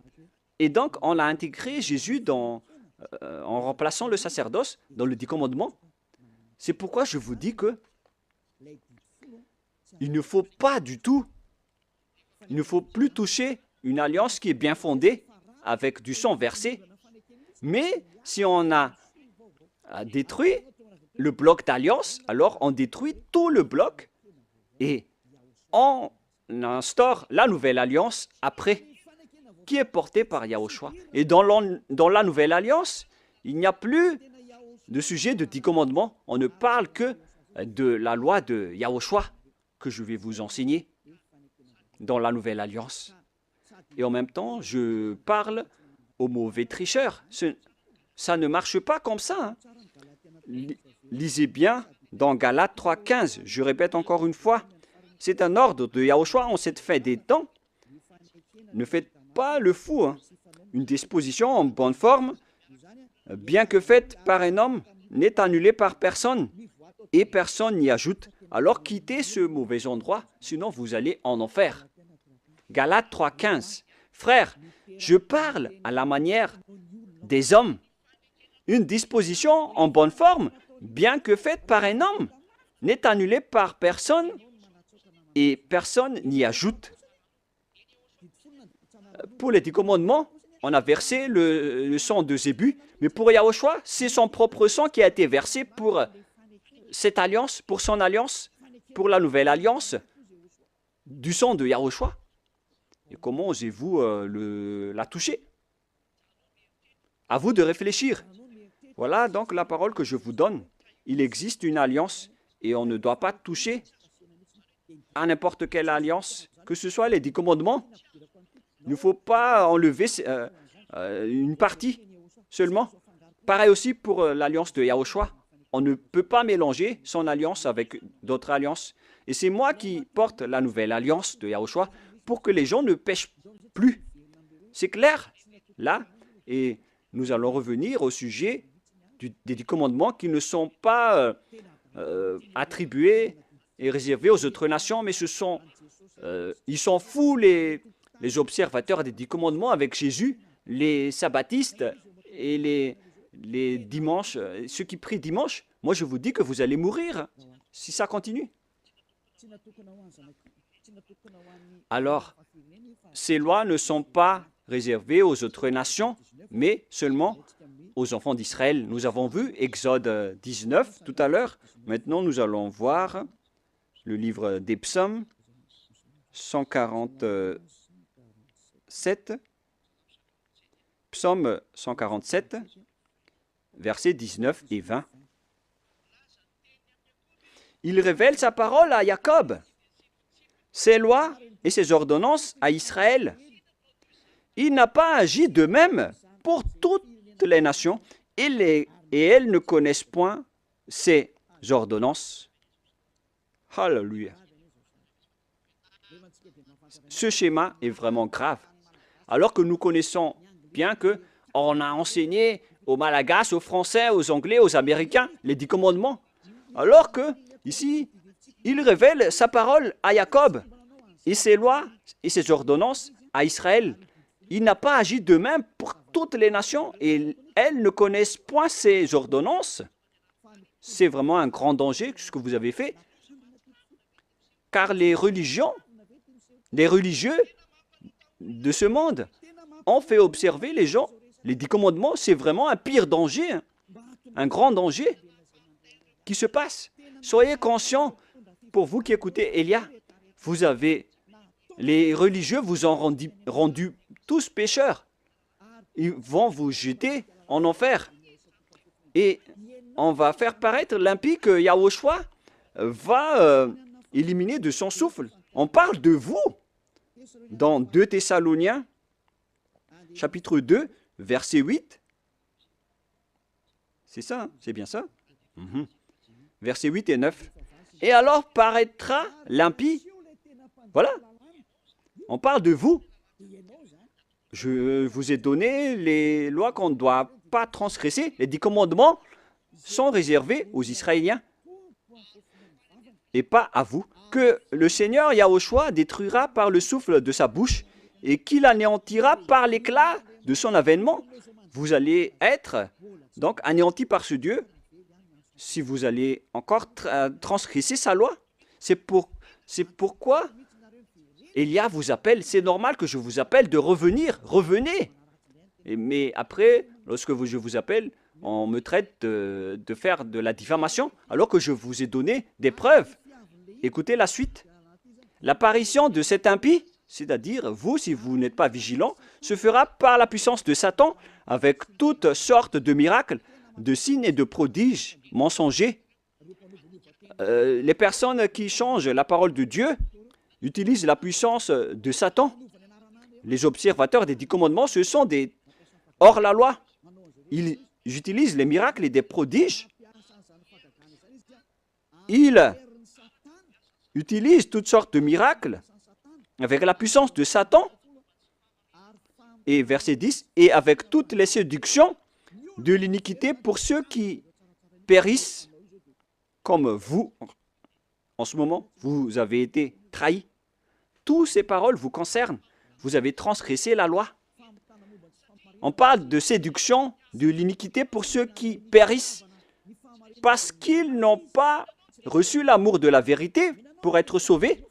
Et donc, on a intégré Jésus en remplaçant le sacerdoce dans le 10 commandements. C'est pourquoi je vous dis que il ne faut pas du tout, il ne faut plus toucher une alliance qui est bien fondée avec du sang versé. Mais si on a détruit le bloc d'alliance, alors on détruit tout le bloc et on instaure la nouvelle alliance après, qui est portée par Yahushua. Et dans la nouvelle alliance, il n'y a plus de sujet de 10 commandements. On ne parle que de la loi de Yahushua que je vais vous enseigner dans la nouvelle alliance. Et en même temps, je parle aux mauvais tricheurs. Ça ne marche pas comme ça. Lisez bien dans Galates 3,15. Je répète encore une fois, c'est un ordre de Yahushua en cette fin des temps. Ne faites pas le fou. Une disposition en bonne forme, bien que faite par un homme, n'est annulée par personne et personne n'y ajoute. Alors quittez ce mauvais endroit, sinon vous allez en enfer. Galates 3,15. Frères, je parle à la manière des hommes Une disposition en bonne forme, bien que faite par un homme, n'est annulée par personne et personne n'y ajoute. Pour les 10 commandements, on a versé le sang de Zébu, mais pour Yahushua, c'est son propre sang qui a été versé pour cette alliance, pour son alliance, pour la nouvelle alliance, du sang de Yahushua. Et comment osez-vous la toucher? À vous de réfléchir. Voilà donc la parole que je vous donne. Il existe une alliance et on ne doit pas toucher à n'importe quelle alliance, que ce soit les 10 commandements. Il ne faut pas enlever une partie seulement. Pareil aussi pour l'alliance de Yahushua. On ne peut pas mélanger son alliance avec d'autres alliances. Et c'est moi qui porte la nouvelle alliance de Yahushua pour que les gens ne pêchent plus. C'est clair, là. Et nous allons revenir au sujet des 10 commandements qui ne sont pas attribués et réservés aux autres nations, mais ils sont fous les observateurs des 10 commandements avec Jésus, les sabbatistes et les dimanches, ceux qui prient dimanche. Moi, je vous dis que vous allez mourir si ça continue. Alors, ces lois ne sont pas réservées aux autres nations, mais seulement aux enfants d'Israël. Nous avons vu Exode 19 tout à l'heure. Maintenant, nous allons voir le livre des psaumes, 147, psaume 147, versets 19 et 20. Il révèle sa parole à Jacob, ses lois et ses ordonnances à Israël. Il n'a pas agi de même pour toutes les nations, et elles ne connaissent point ses ordonnances. Alléluia. Ce schéma est vraiment grave. Alors que nous connaissons bien qu'on a enseigné aux Malagasy, aux Français, aux Anglais, aux Américains les 10 commandements. Alors que, ici, il révèle sa parole à Jacob et ses lois et ses ordonnances à Israël. Il n'a pas agi de même pour toutes les nations et elles ne connaissent point ses ordonnances. C'est vraiment un grand danger ce que vous avez fait. Car les religieux de ce monde ont fait observer les gens. Les 10 commandements, c'est vraiment un pire danger, un grand danger qui se passe. Soyez conscients, pour vous qui écoutez Elia, les religieux vous ont rendu tous pécheurs. Ils vont vous jeter en enfer. Et on va faire paraître l'impie que Yahushua va éliminer de son souffle. On parle de vous dans 2 Thessaloniciens, chapitre 2, verset 8. C'est ça, c'est bien ça. Versets 8 et 9. Et alors paraîtra l'impie. Voilà. On parle de vous. Je vous ai donné les lois qu'on ne doit pas transgresser. Les 10 commandements sont réservés aux Israéliens et pas à vous. Que le Seigneur Yahushua détruira par le souffle de sa bouche et qu'il anéantira par l'éclat de son avènement. Vous allez être donc anéantis par ce Dieu si vous allez encore transgresser sa loi. C'est pourquoi Elia vous appelle. C'est normal que je vous appelle de revenir. Revenez. Mais après, lorsque je vous appelle, on me traite de faire de la diffamation alors que je vous ai donné des preuves. Écoutez la suite. L'apparition de cet impie, c'est-à-dire vous, si vous n'êtes pas vigilant, se fera par la puissance de Satan avec toutes sortes de miracles, de signes et de prodiges mensongers. Les personnes qui changent la parole de Dieu utilisent la puissance de Satan. Les observateurs des 10 commandements, ce sont des hors-la-loi. Ils utilisent les miracles et des prodiges. Ils utilisent toutes sortes de miracles avec la puissance de Satan. Et verset 10, et avec toutes les séductions de l'iniquité pour ceux qui périssent, comme vous, en ce moment, vous avez été trahis. Toutes ces paroles vous concernent. Vous avez transgressé la loi. On parle de séduction, de l'iniquité pour ceux qui périssent parce qu'ils n'ont pas reçu l'amour de la vérité pour être sauvés.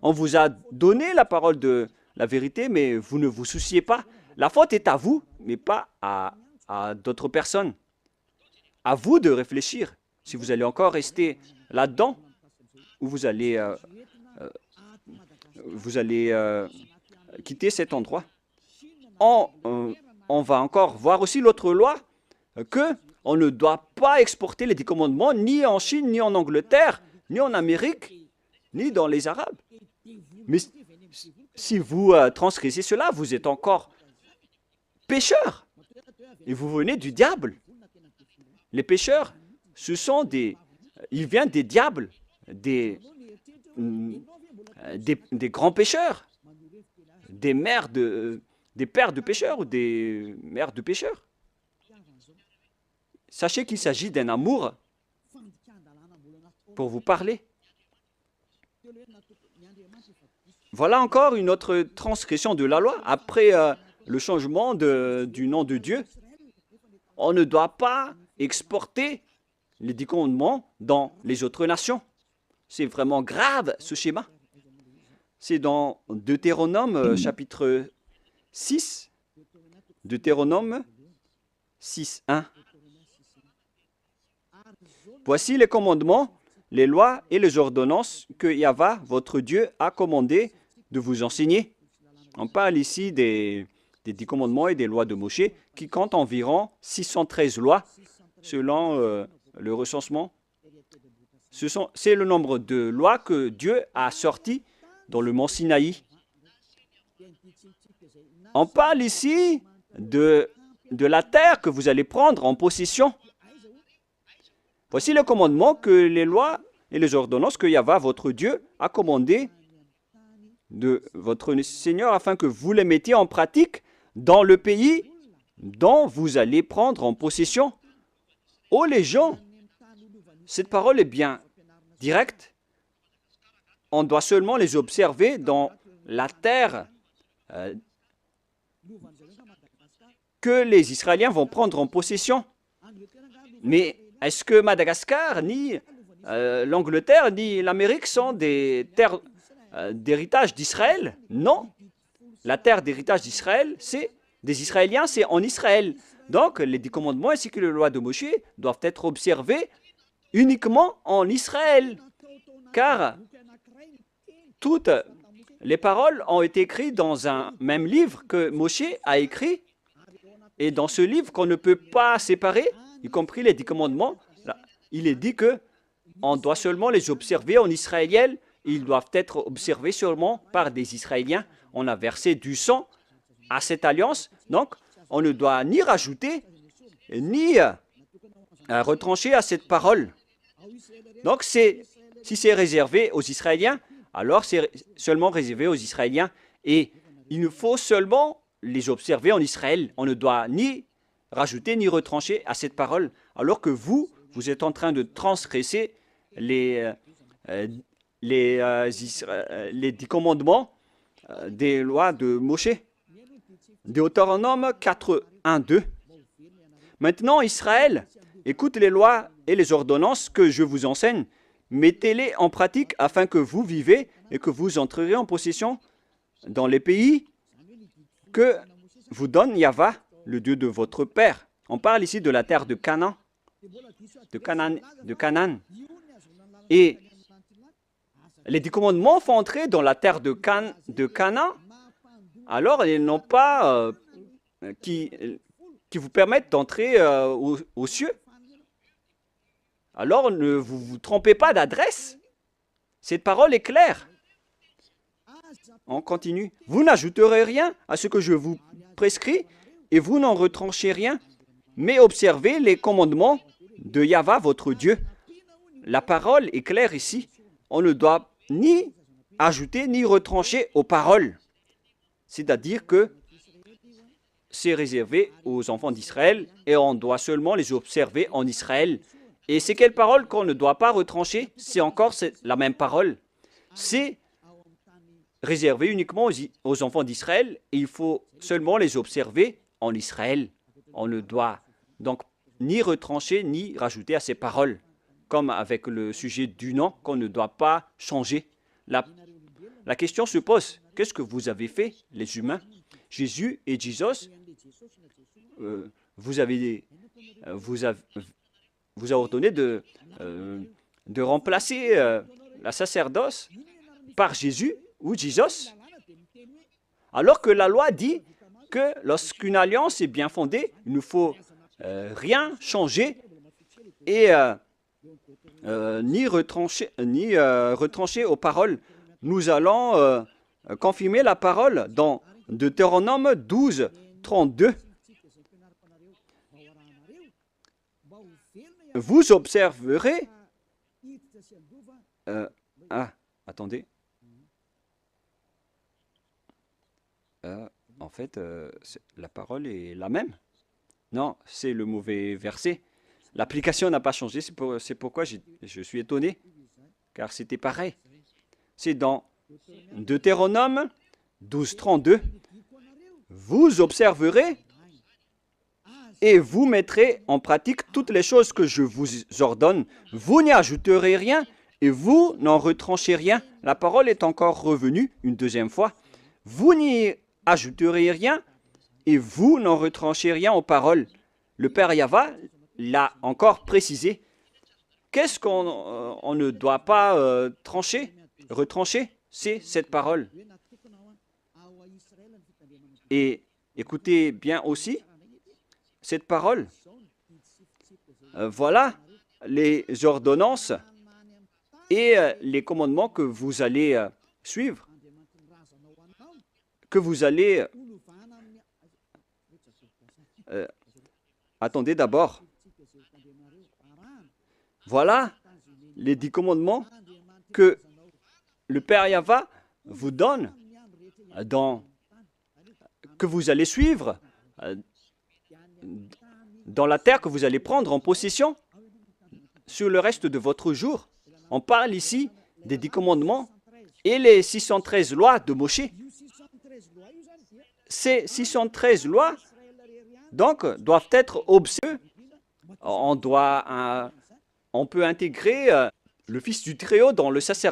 On vous a donné la parole de la vérité, mais vous ne vous souciez pas. La faute est à vous, mais pas à d'autres personnes. À vous de réfléchir si vous allez encore rester là-dedans ou vous allez quitter cet endroit. On va encore voir aussi l'autre loi que on ne doit pas exporter les 10 commandements ni en Chine, ni en Angleterre, ni en Amérique, ni dans les Arabes. Mais si vous transgressez cela, vous êtes encore pécheurs et vous venez du diable. Les pécheurs, ce sont ils viennent des diables, des grands pécheurs, des pères de pécheurs ou des mères de pécheurs. Sachez qu'il s'agit d'un amour pour vous parler. Voilà encore une autre transgression de la loi. Après le changement du nom de Dieu, on ne doit pas exporter les 10 commandements dans les autres nations. C'est vraiment grave ce schéma. C'est dans Deutéronome chapitre 6, Deutéronome 6, 1. Voici les commandements, les lois et les ordonnances que Yahva, votre Dieu, a commandé de vous enseigner. On parle ici des 10 commandements et des lois de Moshe qui comptent environ 613 lois selon le recensement. C'est le nombre de lois que Dieu a sorties dans le mont Sinaï. On parle ici de la terre que vous allez prendre en possession. Voici le commandement que les lois et les ordonnances que Yahva, votre Dieu, a commandé de votre Seigneur afin que vous les mettiez en pratique dans le pays dont vous allez prendre en possession. Oh les gens, cette parole est bien directe. On doit seulement les observer dans la terre que les Israéliens vont prendre en possession. Mais est-ce que Madagascar, ni l'Angleterre, ni l'Amérique sont des terres d'héritage d'Israël? Non. La terre d'héritage d'Israël, c'est des Israéliens, c'est en Israël. Donc, les 10 commandements ainsi que les lois de Moshe doivent être observés uniquement en Israël. Car toutes les paroles ont été écrites dans un même livre que Moshe a écrit. Et dans ce livre qu'on ne peut pas séparer, y compris les 10 commandements, là, il est dit que on doit seulement les observer en israélien. Ils doivent être observés seulement par des Israéliens. On a versé du sang à cette alliance. Donc, on ne doit ni rajouter, ni retrancher à cette parole. Donc, si c'est réservé aux Israéliens, alors c'est seulement réservé aux Israéliens. Et il nous faut seulement les observer en Israël. On ne doit ni rajouter ni retrancher à cette parole, alors que vous êtes en train de transgresser les 10 commandements des lois de Moshe. Deutéronome 4, 1, 2. Maintenant, Israël, écoute les lois et les ordonnances que je vous enseigne. Mettez-les en pratique afin que vous vivez et que vous entrerez en possession dans les pays que vous donne Yahva, le Dieu de votre père. On parle ici de la terre de Canaan, de Canaan. Et les 10 commandements font entrer dans la terre de Canaan. Alors, ils n'ont pas qui vous permettent d'entrer aux cieux. Alors, ne vous trompez pas d'adresse. Cette parole est claire. On continue. Vous n'ajouterez rien à ce que je vous prescris et vous n'en retranchez rien, mais observez les commandements de Yahva, votre Dieu. La parole est claire ici. On ne doit ni ajouter ni retrancher aux paroles. C'est-à-dire que c'est réservé aux enfants d'Israël et on doit seulement les observer en Israël. Et c'est quelle parole qu'on ne doit pas retrancher? C'est encore la même parole. C'est réservé uniquement aux enfants d'Israël et il faut seulement les observer en Israël. On ne doit donc ni retrancher ni rajouter à ces paroles, comme avec le sujet du nom qu'on ne doit pas changer. La question se pose, qu'est-ce que vous avez fait, les humains? Jésus et Jesus, vous avez ordonné de remplacer la sacerdoce par Jésus ou Jesus, alors que la loi dit que lorsqu'une alliance est bien fondée, il ne faut rien changer et ni retrancher aux paroles. Nous allons confirmer la parole dans Deutéronome 12, 32. Vous observerez... attendez. En fait, la parole est la même. Non, c'est le mauvais verset. L'application n'a pas changé, c'est pourquoi je suis étonné, car c'était pareil. C'est dans Deutéronome 12, 32. Vous observerez et vous mettrez en pratique toutes les choses que je vous ordonne. Vous n'y ajouterez rien et vous n'en retranchez rien. La parole est encore revenue une deuxième fois. Vous n'y ajouterez rien et vous n'en retranchez rien aux paroles. Le Père Yahva l'a encore précisé. Qu'est-ce qu'on ne doit pas retrancher? C'est cette parole. Et écoutez bien aussi cette parole. Voilà les ordonnances et les commandements que vous allez suivre, que vous allez... attendez d'abord. Voilà les 10 commandements que le Père Yahva vous donne, que vous allez suivre dans la terre que vous allez prendre en possession sur le reste de votre jour. On parle ici des 10 commandements et les 613 lois de Moshe. Ces 613 lois, donc, doivent être observées. On peut intégrer le Fils du Très-Haut dans le sacerdoce.